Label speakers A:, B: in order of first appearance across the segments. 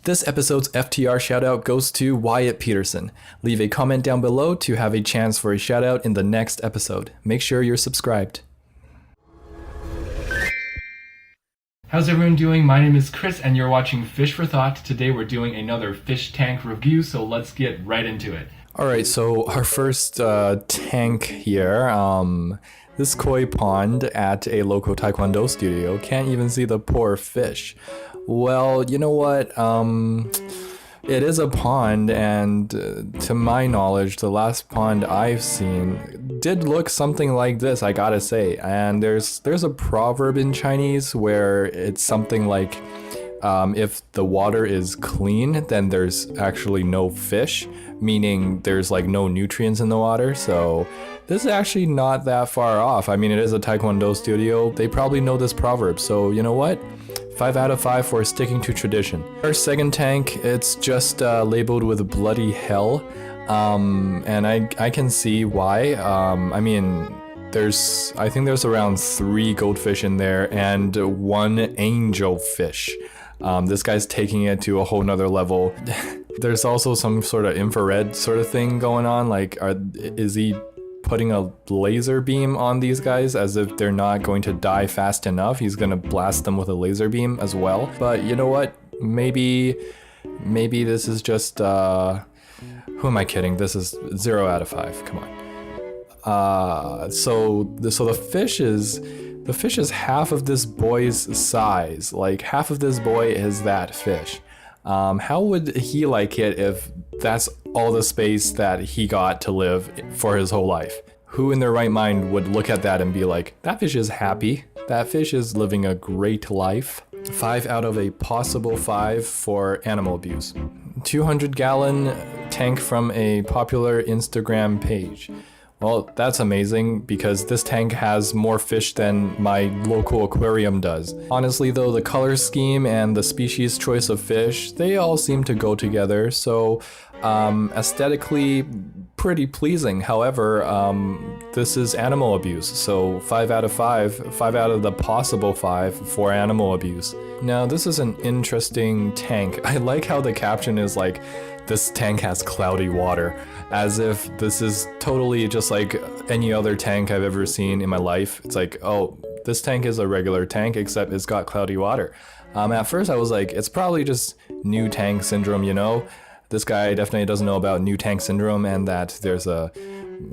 A: This episode's FTR shoutout goes to Wyatt Peterson. Leave a comment down below to have a chance for a shoutout in the next episode. Make sure you're subscribed. How's everyone doing? My name is Chris and you're watching Fish for Thought. Today we're doing another fish tank review, so let's get right into it. Alright, so our first tank here, this koi pond at a local taekwondo studio. Can't even see the poor fish. Well, you know what? It is a pond, and to my knowledge, the last pond I've seen did look something like this, I gotta say. And there's a proverb in Chinese where it's something like, if the water is clean, then there's actually no fish, meaning there's like no nutrients in the water. So this is actually not that far off. I mean, it is a taekwondo studio. They probably know this proverb. So you know what? 5 out of 5 for sticking to tradition. Our second tank, it's just labeled with bloody hell. And I can see why. I mean, I think there's around 3 goldfish in there and 1 angelfish. This guy's taking it to a whole nother level. There's also some sort of infrared sort of thing going on. Like, is he putting a laser beam on these guys as if they're not going to die fast enough? He's gonna blast them with a laser beam as well. But you know what? Maybe this is just, who am I kidding? This is 0 out of 5. Come on. So the fish is half of this boy's size. Like, half of this boy is that fish. How would he like it if that's all the space that he got to live for his whole life? Who in their right mind would look at that and be like, that fish is happy, that fish is living a great life? 5 out of a possible 5 for animal abuse. 200-gallon tank from a popular Instagram page. Well, that's amazing because this tank has more fish than my local aquarium does. Honestly though, the color scheme and the species choice of fish, they all seem to go together, so aesthetically pretty pleasing. However, this is animal abuse, so 5 out of 5, 5 out of the possible 5 for animal abuse. Now this is an interesting tank. I like how the caption is like, this tank has cloudy water, as if this is totally just like any other tank I've ever seen in my life. It's like, oh, this tank is a regular tank, except it's got cloudy water. At first I was like, it's probably just new tank syndrome, you know? This guy definitely doesn't know about new tank syndrome and that there's a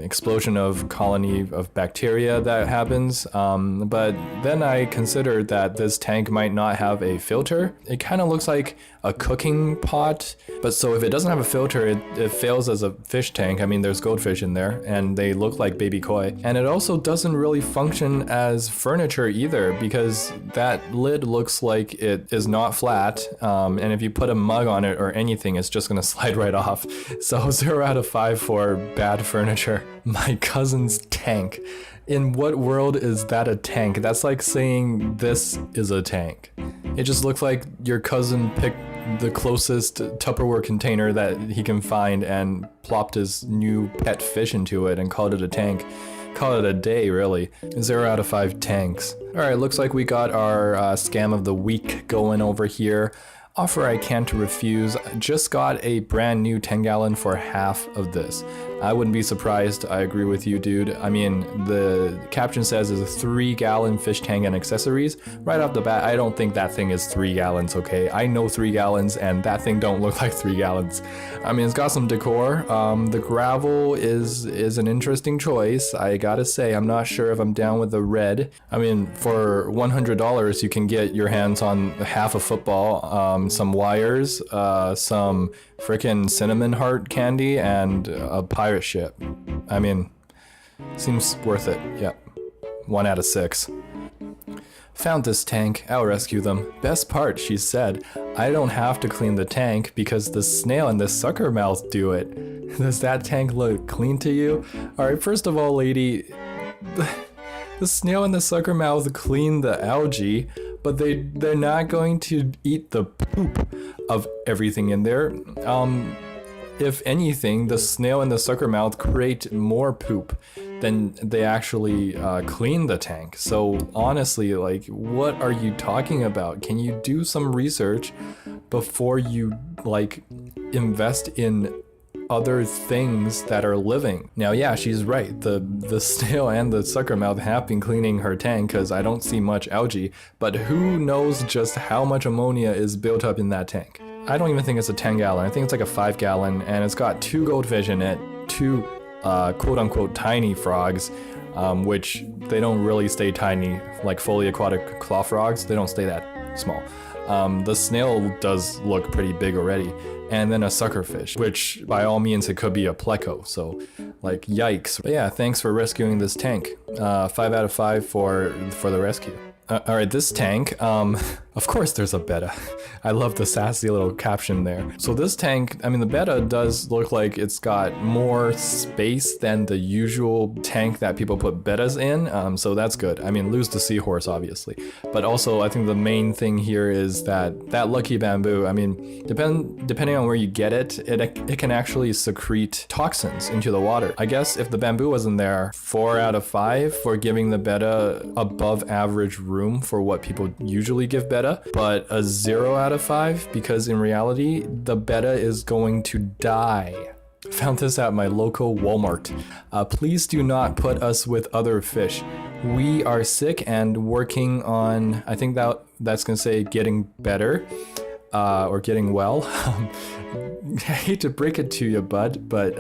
A: explosion of colony of bacteria that happens. But then I considered that this tank might not have a filter. It kind of looks like a cooking pot, but so if it doesn't have a filter, it fails as a fish tank. I mean, there's goldfish in there and they look like baby koi. And it also doesn't really function as furniture either, because that lid looks like it is not flat. And if you put a mug on it or anything, it's just gonna slide right off. So 0 out of 5 for bad furniture. My cousin's tank. In what world is that a tank? That's like saying this is a tank. It just looks like your cousin picked the closest Tupperware container that he can find and plopped his new pet fish into it and called it a tank. Call it a day, really. 0 out of 5 tanks. Alright, looks like we got our scam of the week going over here. Offer I can't refuse. Just got a brand new 10-gallon for half of this. I wouldn't be surprised. I agree with you, dude. I mean, the caption says it's a 3-gallon fish tank and accessories. Right off the bat, I don't think that thing is 3 gallons, okay? I know 3 gallons and that thing don't look like 3 gallons. I mean, it's got some decor. The gravel is an interesting choice. I gotta say, I'm not sure if I'm down with the red. I mean, for $100, you can get your hands on half a football, some wires, some frickin' cinnamon heart candy, and a pirate ship. I mean, seems worth it. Yep. 1 out of 6. Found this tank, I'll rescue them. Best part, she said, I don't have to clean the tank because the snail and the sucker mouth do it. Does that tank look clean to you? Alright, first of all, lady, the snail and the sucker mouth clean the algae, but they're not going to eat the poop of everything in there. If anything, the snail and the sucker mouth create more poop than they actually clean the tank. So honestly, like, what are you talking about? Can you do some research before you like invest in other things that are living. Now, yeah, she's right. The snail and the suckermouth have been cleaning her tank because I don't see much algae, but who knows just how much ammonia is built up in that tank. I don't even think it's a 10 gallon. I think it's like a 5 gallon, and it's got 2 goldfish in it, 2 quote-unquote tiny frogs, which they don't really stay tiny, like fully aquatic claw frogs. They don't stay that small. The snail does look pretty big already. And then a suckerfish, which by all means it could be a pleco, so like yikes. But yeah, thanks for rescuing this tank. 5 out of 5 for the rescue. Alright, this tank, of course there's a betta. I love the sassy little caption there. So this tank, I mean the betta does look like it's got more space than the usual tank that people put bettas in, so that's good. I mean, lose the seahorse obviously. But also I think the main thing here is that lucky bamboo, I mean, depending on where you get it, it can actually secrete toxins into the water. I guess if the bamboo wasn't there, 4 out of 5 for giving the betta above average room for what people usually give betta, but a 0 out of 5 because in reality the betta is going to die. Found this at my local Walmart. Please do not put us with other fish. We are sick and working on, I think that's gonna say getting better or getting well. I hate to break it to you, bud, but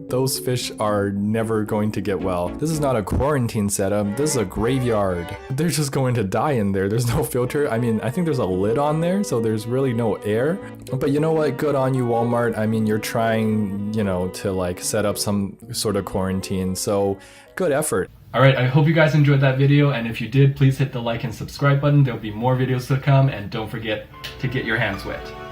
A: those fish are never going to get well. This is not a quarantine setup, this is a graveyard. They're just going to die in there. There's no filter. I mean, I think there's a lid on there, so there's really no air. But you know what? Good on you, Walmart. I mean, you're trying, you know, to like set up some sort of quarantine, so good effort. Alright, I hope you guys enjoyed that video, and if you did, please hit the like and subscribe button. There'll be more videos to come, and don't forget to get your hands wet.